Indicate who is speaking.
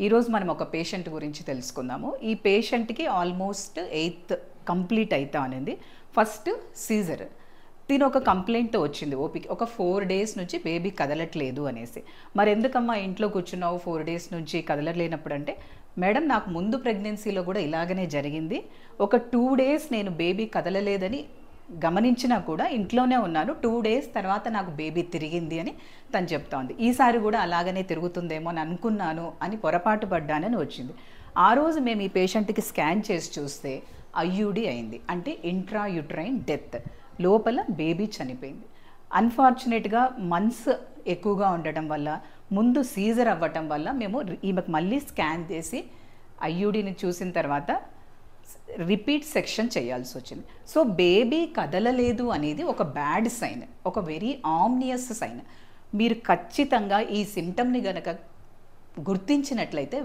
Speaker 1: ఈరోజు మనం ఒక పేషెంట్ గురించి తెలుసుకుందాము. ఈ పేషెంట్కి ఆల్మోస్ట్ 8th కంప్లీట్ అవుతా అనేది. First seizure. తిను ఒక కంప్లైంట్తో వచ్చింది ఓపిక. ఒక 4 days నుంచి బేబీ కదలట్లేదు అనేసి. మరి ఎందుకమ్మా ఇంట్లో కూర్చున్నావు 4 days నుంచి కదలలేనప్పుడు అంటే, మేడం నాకు ముందు ప్రెగ్నెన్సీలో కూడా ఇలాగనే జరిగింది. ఒక 2 days నేను బేబీ కదలలేదని గమనించినా కూడా ఇంట్లోనే ఉన్నాను. 2 days తర్వాత నాకు బేబీ తిరిగింది అని తను చెప్తా ఉంది. ఈసారి కూడా అలాగనే తిరుగుతుందేమో అని అనుకున్నాను అని పొరపాటు పడ్డానని వచ్చింది. ఆ రోజు మేము ఈ పేషెంట్కి స్కాన్ చేసి చూస్తే ఐయుడి అయింది. అంటే ఇంట్రాయూట్రైన్ డెత్. లోపల బేబీ చనిపోయింది. అన్ఫార్చునేట్గా మంత్స్ ఎక్కువగా ఉండటం వల్ల, ముందు సీజర్ అవ్వటం వల్ల మేము ఈమెకు మళ్ళీ స్కాన్ చేసి ఐయుడిని చూసిన తర్వాత రిపీట్ సెక్షన్ చేయాల్సి వచ్చింది. సో బేబీ కదలలేదు అనేది ఒక బ్యాడ్ సైన్, ఒక వెరీ ఆమ్నియస్ సైన్. మీరు ఖచ్చితంగా ఈ సిమ్టమ్ని గనక గుర్తించినట్లయితే